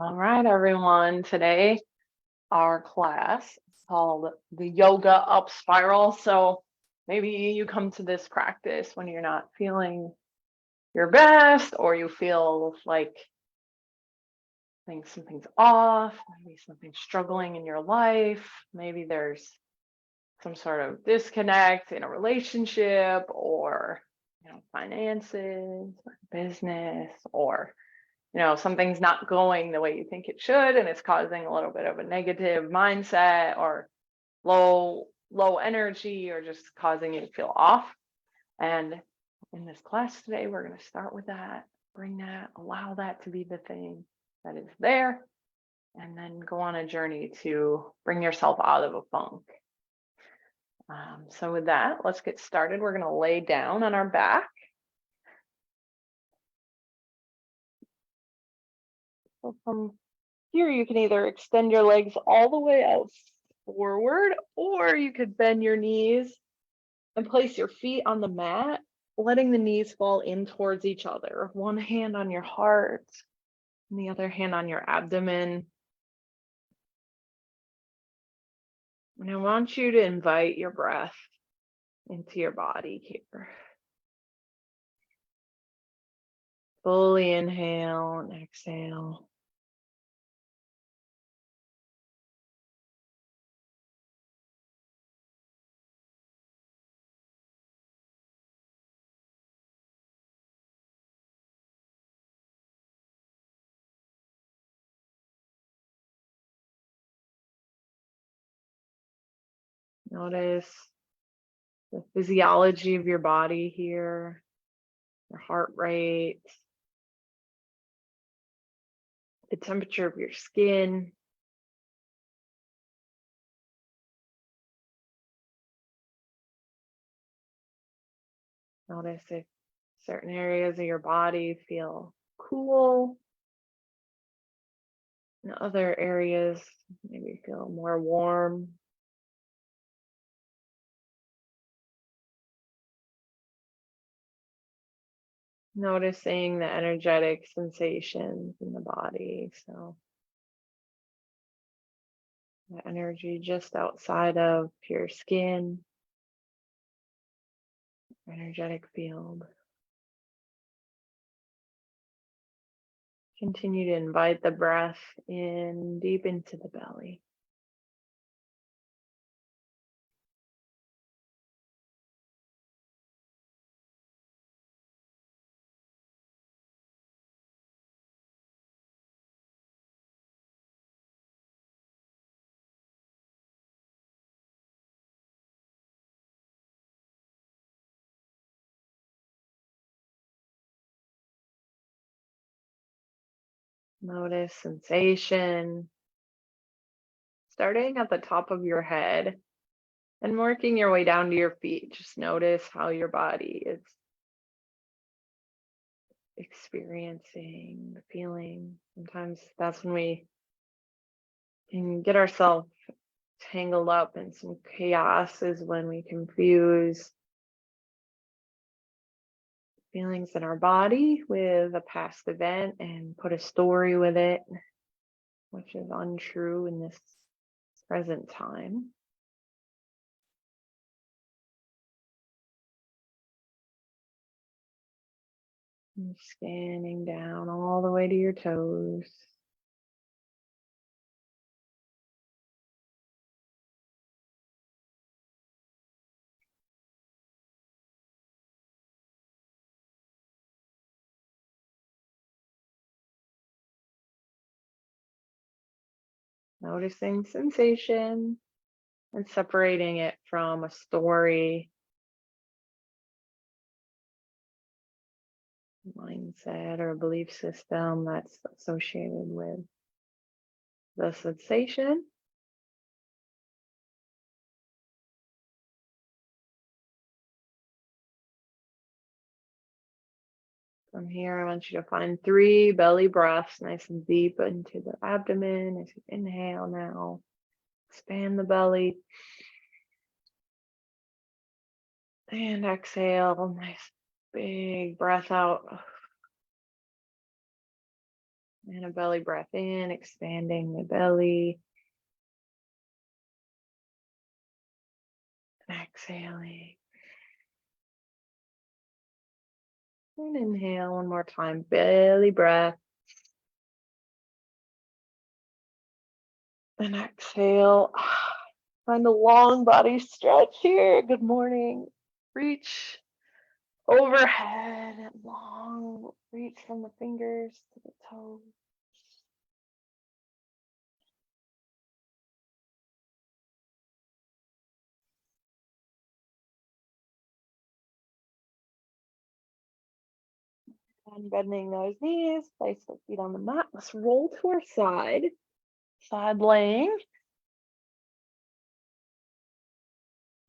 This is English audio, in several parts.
All right, everyone. Today, our class is called the Yoga Up Spiral. So maybe you come to this practice when you're not feeling your best, or you feel like something's off, maybe something's struggling in your life. Maybe there's some sort of disconnect in a relationship, or finances, or business, or something's not going the way you think it should, and it's causing a little bit of a negative mindset, or low energy, or just causing you to feel off. And in this class today, we're going to start with that, bring that, allow that to be the thing that is there, and then go on a journey to bring yourself out of a funk. So with that, let's get started. We're going to lay down on our back. So from here, you can either extend your legs all the way out forward, or you could bend your knees and place your feet on the mat, letting the knees fall in towards each other. One hand on your heart and the other hand on your abdomen. And I want you to invite your breath into your body here. Fully inhale and exhale. Notice the physiology of your body here, your heart rate, the temperature of your skin. Notice if certain areas of your body feel cool, and other areas maybe feel more warm. Noticing the energetic sensations in the body. So the energy just outside of your skin, energetic field. Continue to invite the breath in deep into the belly. Notice sensation starting at the top of your head and working your way down to your feet. Just notice how your body is experiencing the feeling. Sometimes that's when we can get ourselves tangled up in some chaos, is when we confuse feelings in our body with a past event and put a story with it, which is untrue in this present time. And scanning down all the way to your toes. Noticing sensation and separating it from a story, mindset, or a belief system that's associated with the sensation. From here, I want you to find 3 belly breaths, nice and deep into the abdomen. As you inhale now, expand the belly. And exhale, nice big breath out. And a belly breath in, expanding the belly. Exhaling. And inhale one more time, belly breath. And exhale. Find a long body stretch here. Good morning. Reach overhead and long. Reach from the fingers to the toes. And bending those knees, place the feet on the mat. Let's roll to our side. Side laying.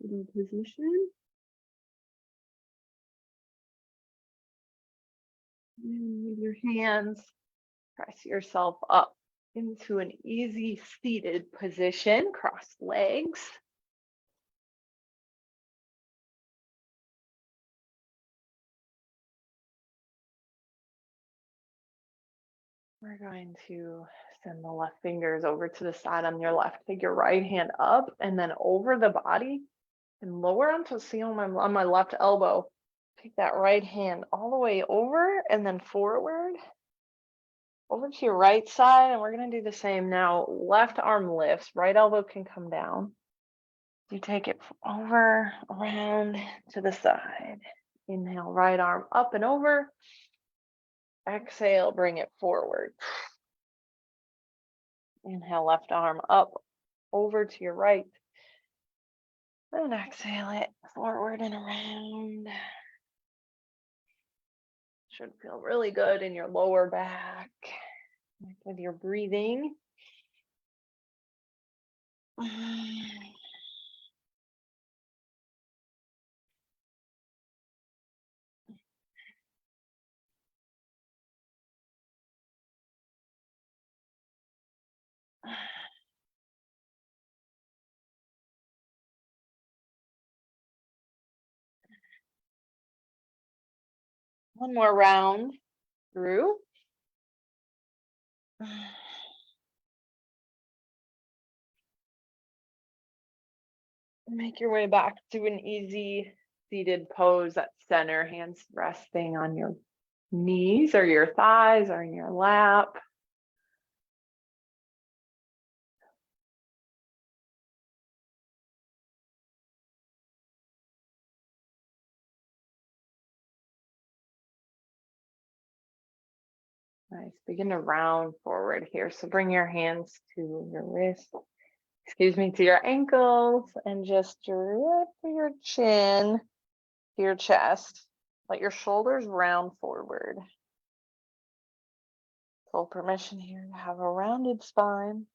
Little position. And with your hands, press yourself up into an easy seated position. Cross legs. We're going to send the left fingers over to the side on your left. Take your right hand up and then over the body and lower onto, see on my left elbow. Take that right hand all the way over and then forward. Over to your right side, and we're going to do the same now. Left arm lifts, right elbow can come down. You take it over, around to the side. Inhale, right arm up and over. Exhale, bring it forward. Inhale, left arm up, over to your right. And exhale it forward and around. Should feel really good in your lower back with your breathing. One more round through. Make your way back to an easy seated pose at center, hands resting on your knees or your thighs or in your lap. Nice. Begin to round forward here. So bring your hands to your wrist, to your ankles, and just drip your chin to your chest. Let your shoulders round forward. Full permission here to have a rounded spine.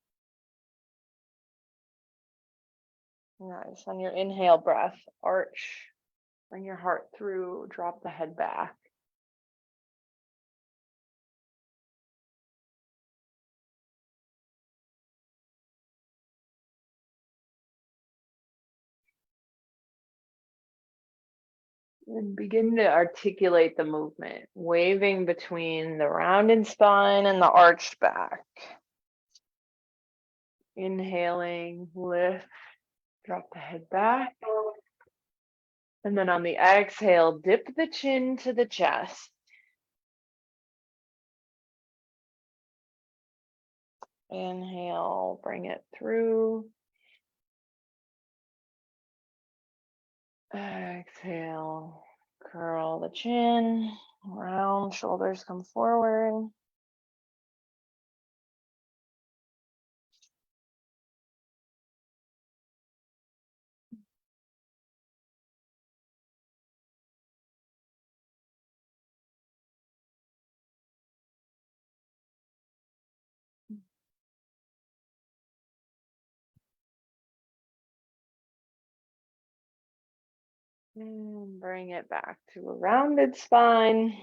Nice. On your inhale breath, arch. Bring your heart through, drop the head back. And begin to articulate the movement, waving between the rounded spine and the arched back. Inhaling, lift, drop the head back. And then on the exhale, dip the chin to the chest. Inhale, bring it through. Exhale, curl the chin, round, shoulders come forward. And bring it back to a rounded spine.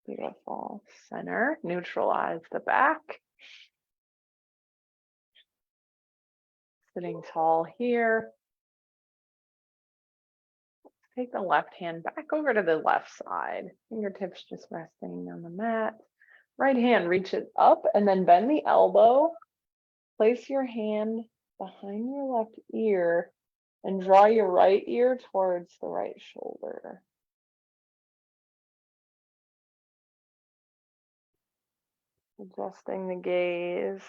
Beautiful. Center, neutralize the back. Sitting tall here. take the left hand back over to the left side. Fingertips just resting on the mat. Right hand reaches up and then bend the elbow. Place your hand behind your left ear and draw your right ear towards the right shoulder. Adjusting the gaze.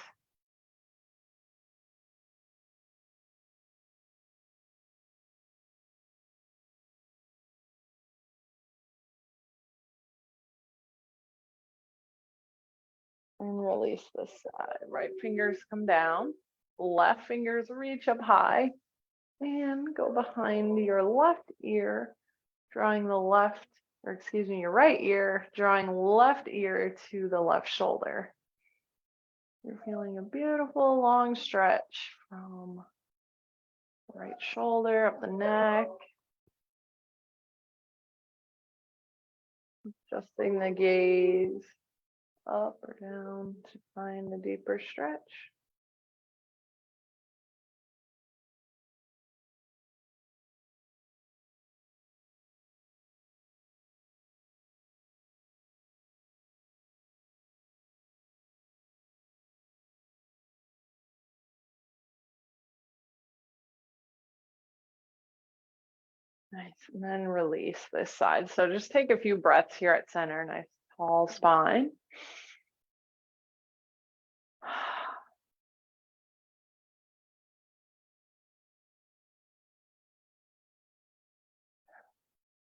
And release this side. Right fingers come down. Left fingers reach up high and go behind your left ear, drawing the left, or excuse me, your right ear, drawing left ear to the left shoulder. You're feeling a beautiful long stretch from the right shoulder up the neck. Adjusting the gaze up or down to find a deeper stretch. Nice, and then release this side. So just take a few breaths here at center, nice tall spine.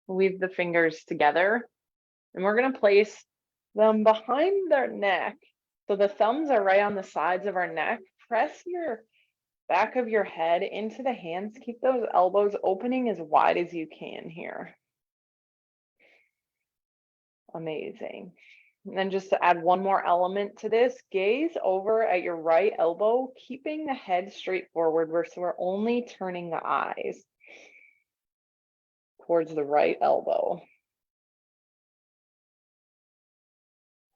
Weave the fingers together, and we're going to place them behind their neck. So the thumbs are right on the sides of our neck. Press your back of your head into the hands. Keep those elbows opening as wide as you can here. Amazing. And then just to add one more element to this, gaze over at your right elbow, keeping the head straight forward, so we're only turning the eyes towards the right elbow.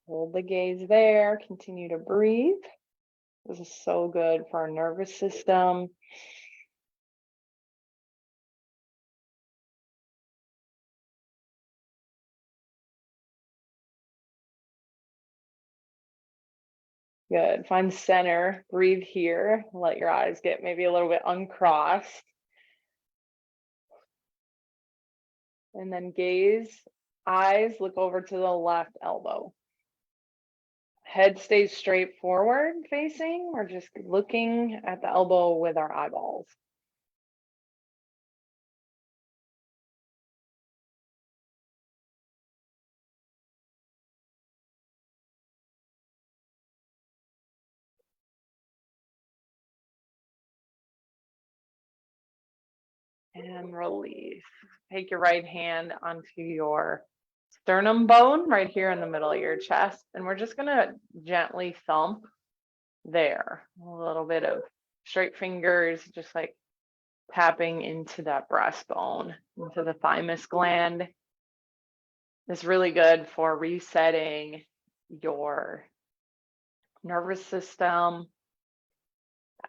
Hold the gaze there, continue to breathe. This is so good for our nervous system. Good. Find center, breathe here. Let your eyes get maybe a little bit uncrossed. And then gaze, eyes, look over to the left elbow. Head stays straight forward facing. We're just looking at the elbow with our eyeballs. And release. Take your right hand onto your sternum bone right here in the middle of your chest. And we're just going to gently thump there. A little bit of straight fingers, just like tapping into that breastbone, into the thymus gland. It's really good for resetting your nervous system,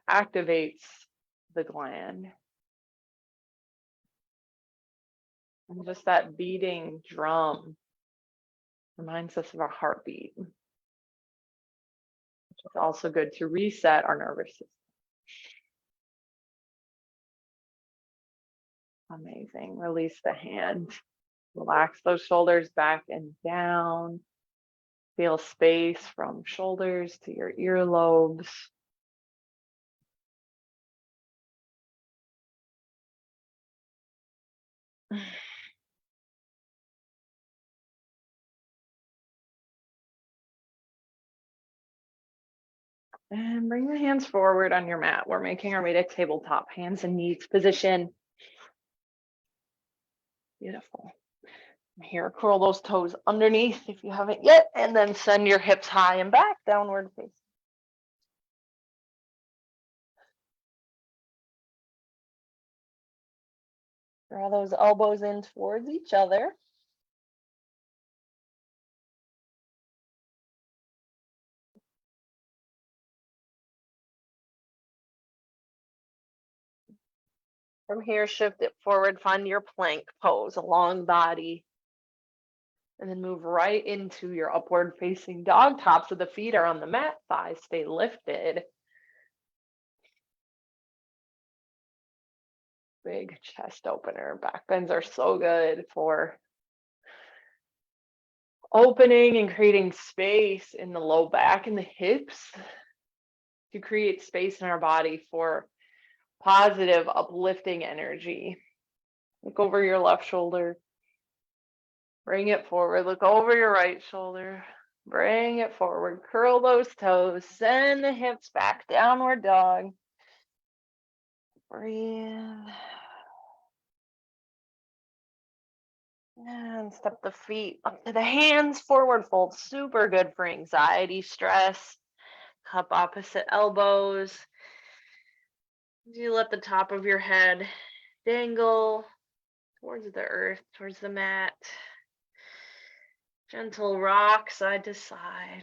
activates the gland. And just that beating drum reminds us of our heartbeat, which is also good to reset our nervous system. Amazing. Release the hand. Relax those shoulders back and down. Feel space from shoulders to your earlobes. And bring the hands forward on your mat. We're making our way to tabletop, hands and knees position. Beautiful. Here, curl those toes underneath if you haven't yet, and then send your hips high and back, downward facing. Draw those elbows in towards each other. From here, shift it forward, find your plank pose, a long body. And then move right into your upward facing dog. Tops of the feet are on the mat, thighs stay lifted. Big chest opener. Back bends are so good for opening and creating space in the low back and the hips to create space in our body for positive, uplifting energy. Look over your left shoulder. Bring it forward. Look over your right shoulder. Bring it forward. Curl those toes. Send the hips back. Downward dog. Breathe. And step the feet up to the hands. Forward fold. Super good for anxiety, stress. Cup opposite elbows. You let the top of your head dangle towards the earth, towards the mat. Gentle rock side to side.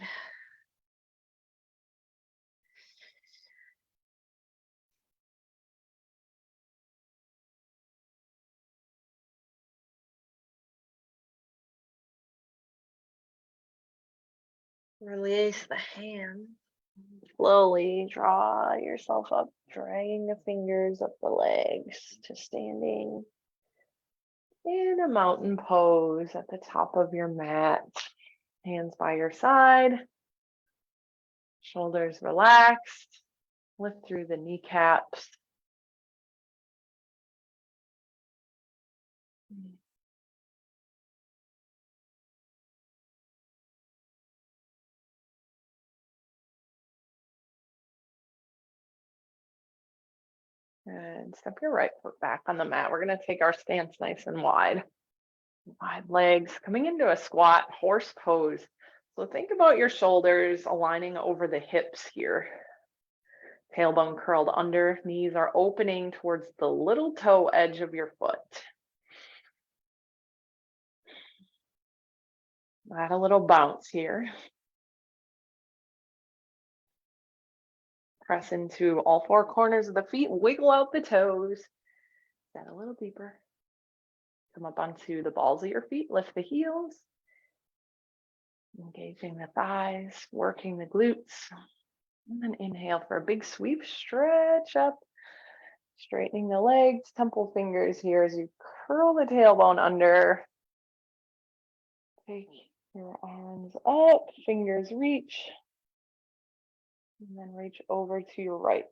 Release the hand. Slowly draw yourself up, dragging the fingers up the legs to standing in a mountain pose at the top of your mat. Hands by your side, shoulders relaxed, lift through the kneecaps. And step your right foot back on the mat. We're going to take our stance nice and wide. Wide legs, coming into a squat horse pose. So think about your shoulders aligning over the hips here. Tailbone curled under, knees are opening towards the little toe edge of your foot. Add a little bounce here. Press into all four corners of the feet, wiggle out the toes. Set a little deeper. Come up onto the balls of your feet, lift the heels. Engaging the thighs, working the glutes. And then inhale for a big sweep, stretch up. Straightening the legs, temple fingers here as you curl the tailbone under. Take your arms up, fingers reach. And then reach over to your right.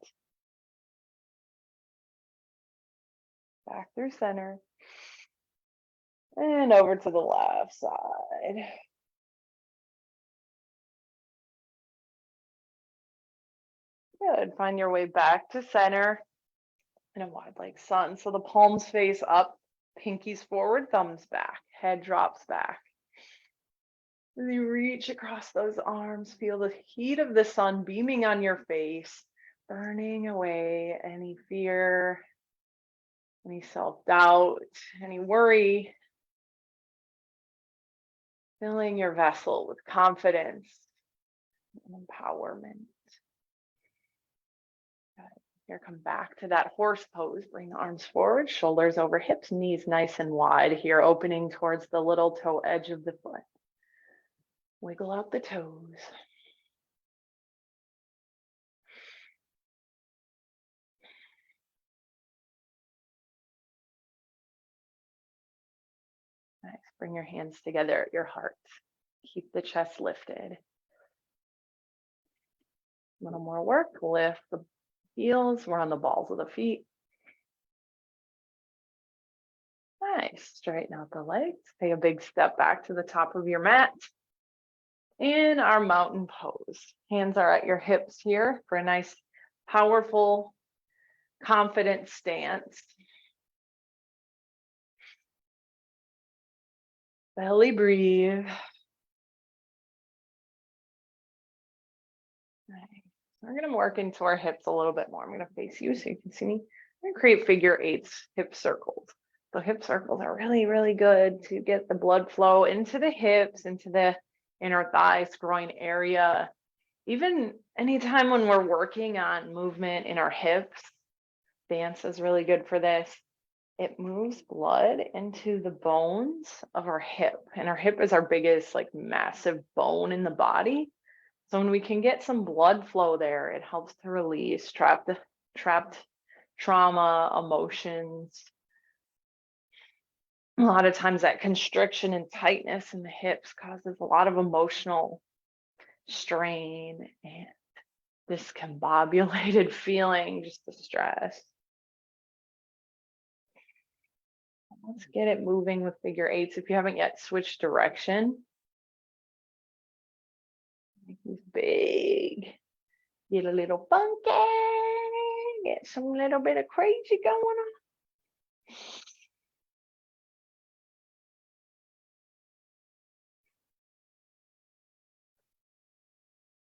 Back through center. And over to the left side. Good. Find your way back to center in a wide leg sun. So the palms face up, pinkies forward, thumbs back, head drops back. As you reach across those arms, feel the heat of the sun beaming on your face, burning away any fear, any self-doubt, any worry. Filling your vessel with confidence and empowerment. Here, come back to that horse pose. Bring the arms forward, shoulders over hips, knees nice and wide here, opening towards the little toe edge of the foot. Wiggle out the toes. Nice. Bring your hands together at your heart. Keep the chest lifted. A little more work. Lift the heels. We're on the balls of the feet. Nice. Straighten out the legs. Take a big step back to the top of your mat. In our mountain pose. Hands are at your hips here for a nice, powerful, confident stance. Belly breathe. Nice. We're going to work into our hips a little bit more. I'm going to face you so you can see me. I'm going to create figure eights, hip circles. So hip circles are really, really good to get the blood flow into the hips, into the inner thighs, groin area. Even anytime when we're working on movement in our hips, dance is really good for this. It moves blood into the bones of our hip, and our hip is our biggest, like, massive bone in the body. So when we can get some blood flow there, it helps to release trapped trauma, emotions. A lot of times that constriction and tightness in the hips causes a lot of emotional strain and discombobulated feeling, just the stress. Let's get it moving with figure eights. If you haven't yet switched direction, make these big, get a little funky, get some little bit of crazy going on.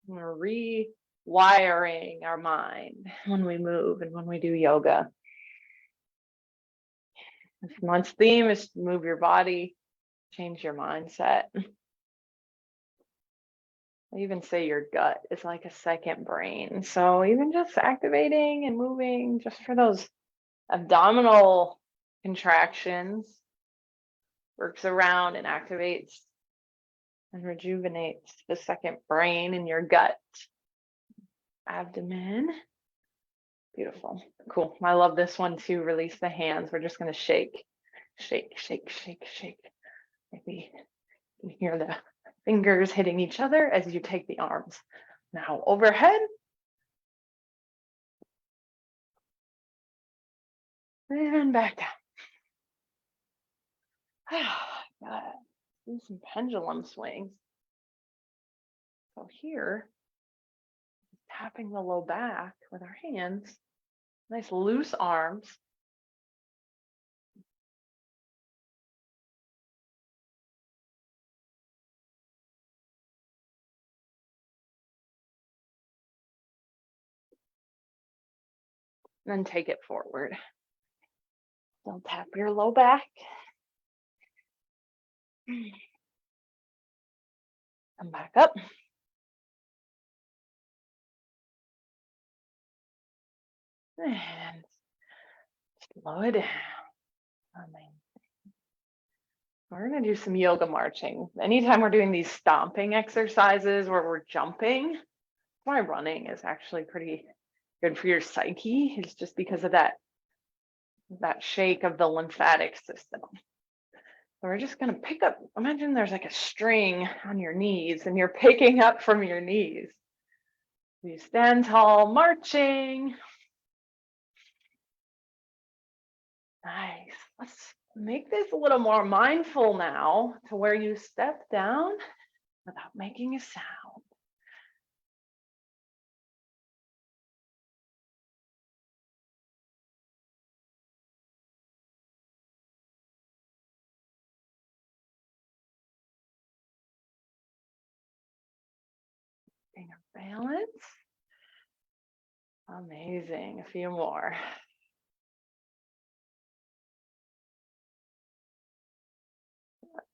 We're rewiring our mind when we move and when we do yoga. This month's theme is to move your body, change your mindset. I even say your gut is like a second brain. So even just activating and moving just for those abdominal contractions works around and activates and rejuvenates the second brain in your gut, abdomen. Beautiful. Cool. I love this one too. Release the hands. We're just going to shake, shake, shake, shake, shake. Maybe you can hear the fingers hitting each other as you take the arms. Now overhead. And back down. Got do some pendulum swings. So here, tapping the low back with our hands, nice loose arms. And then take it forward. Don't tap your low back. Come back up. And slow it down. We're going to do some yoga marching. Anytime we're doing these stomping exercises where we're jumping, why running is actually pretty good for your psyche, is just because of that shake of the lymphatic system. So we're just going to pick up, imagine there's like a string on your knees and you're picking up from your knees. You stand tall, marching. Nice. Let's make this a little more mindful now, to where you step down without making a sound. Getting a balance. Amazing. A few more.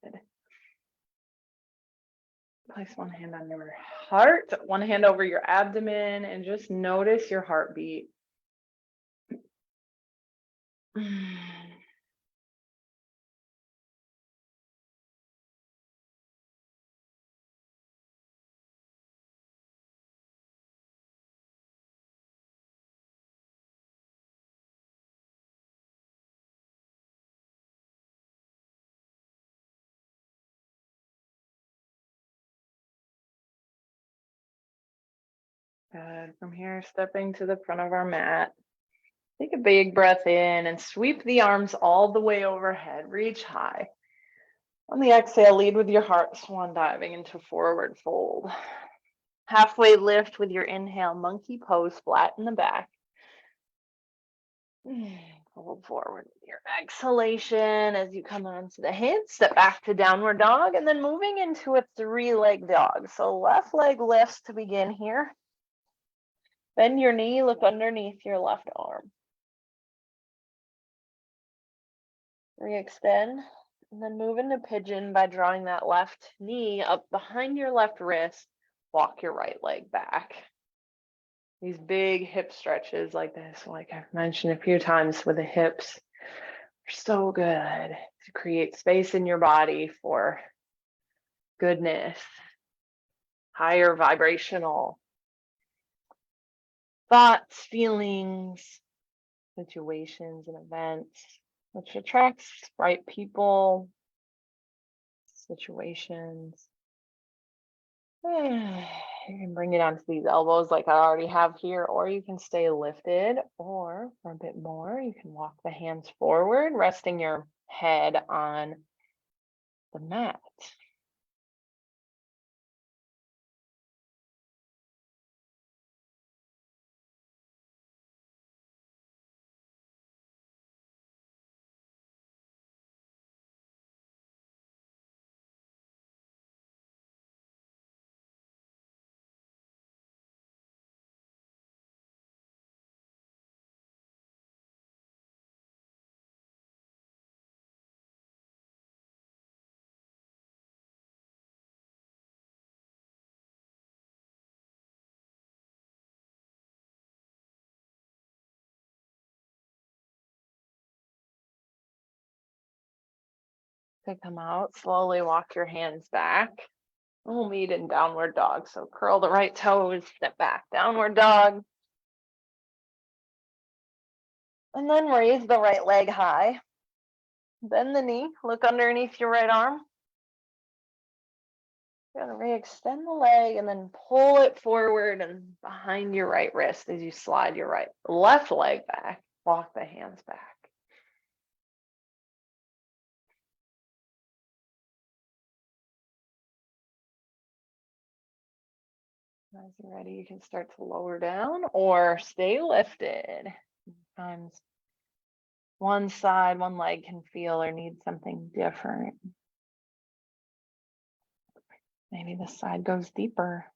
Good. Place one hand on your heart, one hand over your abdomen, and just notice your heartbeat. Good. From here, stepping to the front of our mat. Take a big breath in and sweep the arms all the way overhead. Reach high. On the exhale, lead with your heart, swan diving into forward fold. Halfway lift with your inhale, monkey pose, flat in the back. Fold forward with your exhalation as you come onto the hands. Step back to downward dog, and then moving into a 3-leg dog. So left leg lifts to begin here. Bend your knee, look underneath your left arm. Re-extend, and then move into pigeon by drawing that left knee up behind your left wrist. Walk your right leg back. these big hip stretches like this, like I've mentioned a few times with the hips, are so good to create space in your body for goodness, higher vibrational thoughts, feelings, situations, and events, which attracts right people, situations. You can bring it onto these elbows like I already have here, or you can stay lifted, or for a bit more, you can walk the hands forward, resting your head on the mat. To come out, slowly walk your hands back. We'll meet in downward dog. So curl the right toes, step back, downward dog. And then raise the right leg high. Bend the knee, look underneath your right arm. You're gonna re-extend the leg and then pull it forward and behind your right wrist as you slide your left leg back. Walk the hands back. As you're ready, you can start to lower down or stay lifted. Sometimes one side, one leg can feel or need something different. Maybe the side goes deeper.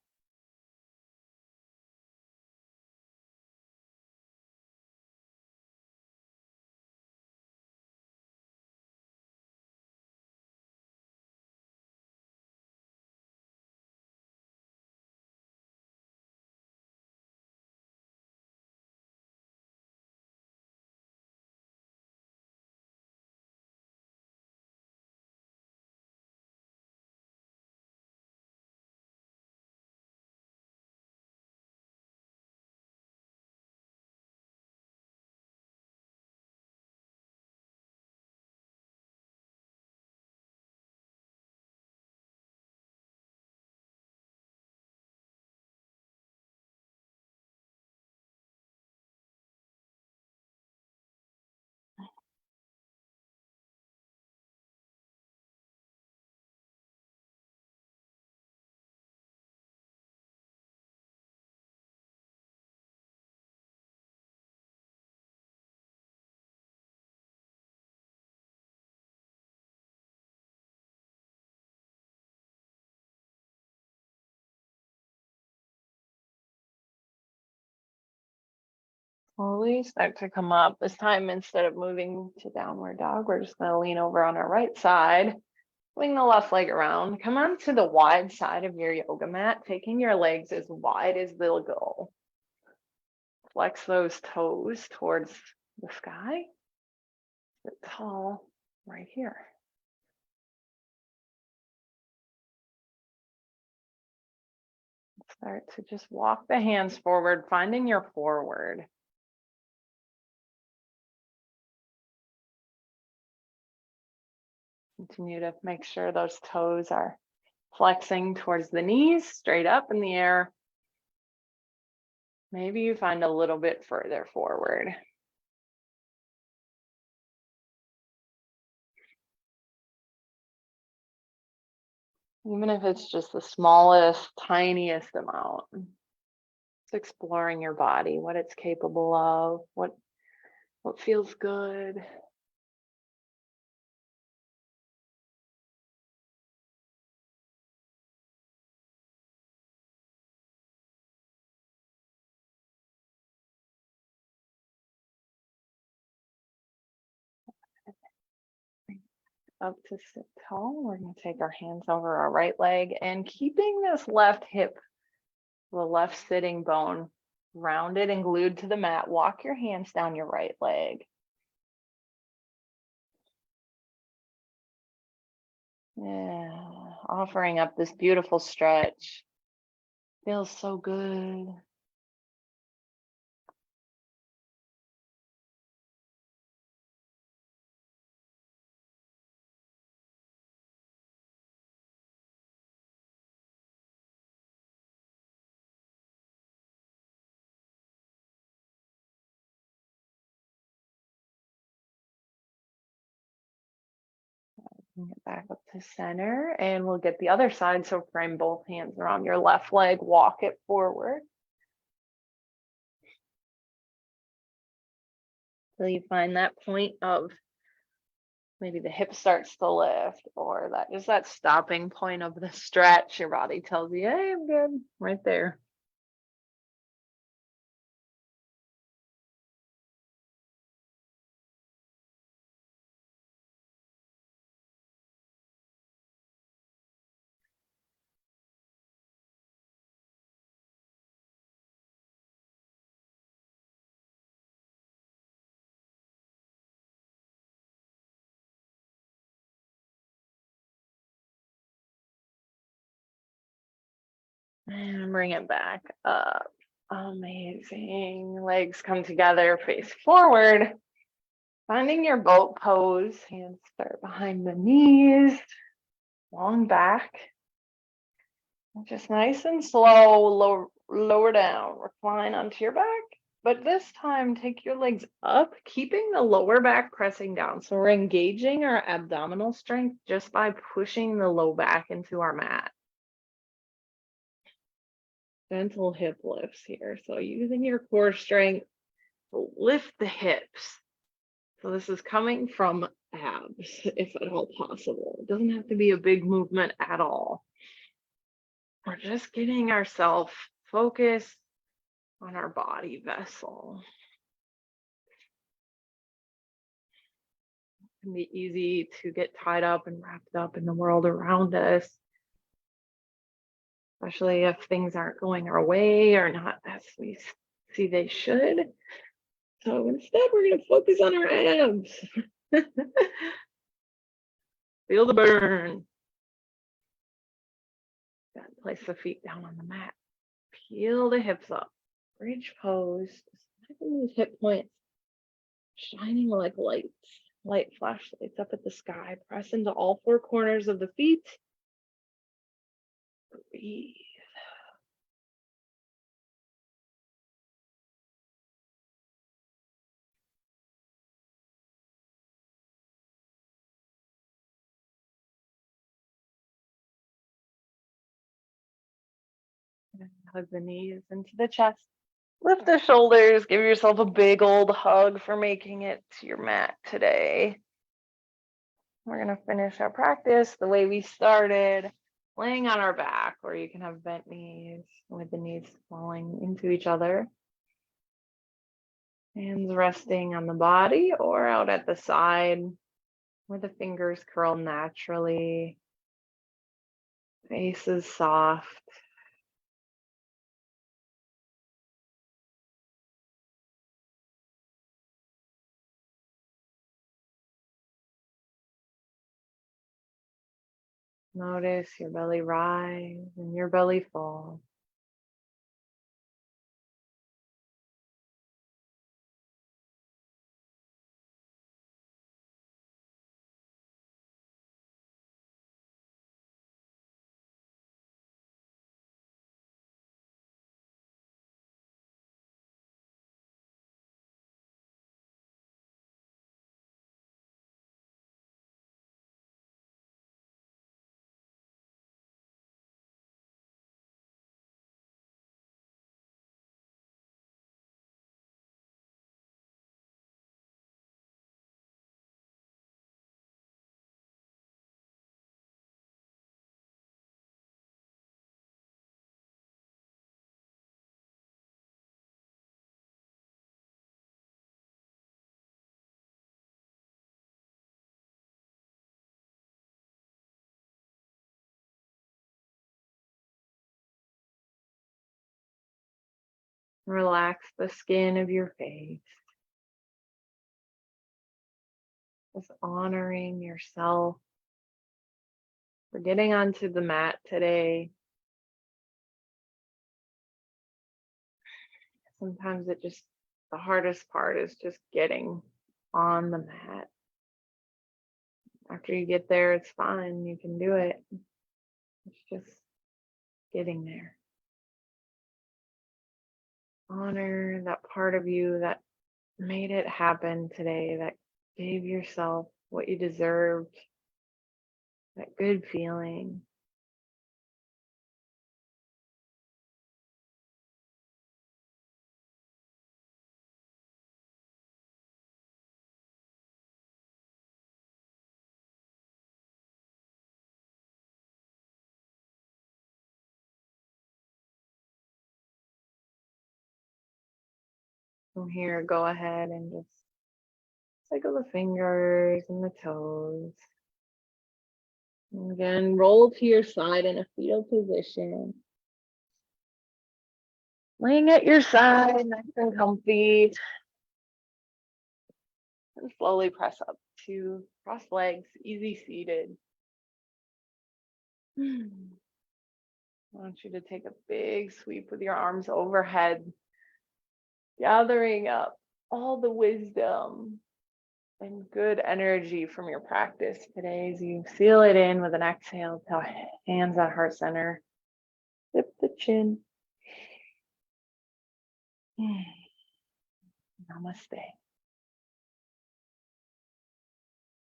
Slowly start to come up. This time, instead of moving to downward dog, we're just going to lean over on our right side, swing the left leg around, come onto the wide side of your yoga mat, taking your legs as wide as they'll go. Flex those toes towards the sky. Sit tall right here. Start to just walk the hands forward, finding your forward. Continue to make sure those toes are flexing towards the knees, straight up in the air. Maybe you find a little bit further forward. Even if it's just the smallest, tiniest amount. It's exploring your body, what it's capable of, what feels good. Up to sit tall. We're going to take our hands over our right leg and keeping this left hip, the left sitting bone grounded and glued to the mat, walk your hands down your right leg. Yeah, offering up this beautiful stretch. Feels so good. Bring it back up to center, and we'll get the other side. So frame both hands around your left leg, walk it forward. Till you find that point of maybe the hip starts to lift, or that just that stopping point of the stretch. Your body tells you, hey, I'm good, right there. And bring it back up. Amazing. Legs come together, face forward. Finding your boat pose. Hands start behind the knees. Long back. And just nice and slow, lower down. Recline onto your back. But this time, take your legs up, keeping the lower back pressing down. So we're engaging our abdominal strength just by pushing the low back into our mat. Gentle hip lifts here. So using your core strength to lift the hips. So this is coming from abs, if at all possible. It doesn't have to be a big movement at all. We're just getting ourselves focused on our body vessel. It can be easy to get tied up and wrapped up in the world around us, especially if things aren't going our way or not as we see they should. So instead, we're going to focus on our abs. Feel the burn. Place the feet down on the mat. Peel the hips up. Bridge pose. Those hip points shining like lights, light flashlights up at the sky. Press into all four corners of the feet. Breathe. Hug the knees into the chest. Lift the shoulders. Give yourself a big old hug for making it to your mat today. We're going to finish our practice the way we started, laying on our back, or you can have bent knees with the knees falling into each other. Hands resting on the body or out at the side where the fingers curl naturally. Face is soft. Notice your belly rise and your belly fall. Relax the skin of your face. Just honoring yourself for getting onto the mat today. Sometimes the hardest part is just getting on the mat. After you get there, it's fine. You can do it. It's just getting there. Honor that part of you that made it happen today, that gave yourself what you deserved, that good feeling. From here, go ahead and just cycle the fingers and the toes. And again, roll to your side in a fetal position. Laying at your side, nice and comfy. And slowly press up to cross legs, easy seated. I want you to take a big sweep with your arms overhead, gathering up all the wisdom and good energy from your practice today as you seal it in with an exhale to hands at heart center. Dip the chin. Namaste.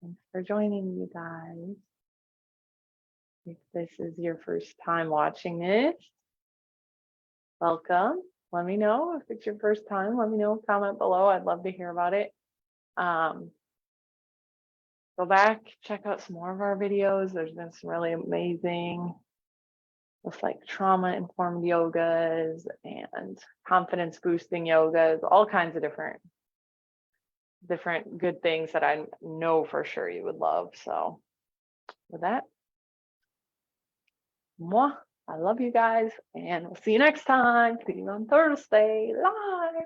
Thanks for joining, you guys. If this is your first time watching this, welcome. Let me know if it's your first time. Let me know, comment below. I'd love to hear about it. Go back, check out some more of our videos. There's been some really amazing, just like trauma-informed yogas and confidence boosting yogas, all kinds of different good things that I know for sure you would love. So with that, I love you guys, and we'll see you next time. See you on Thursday live.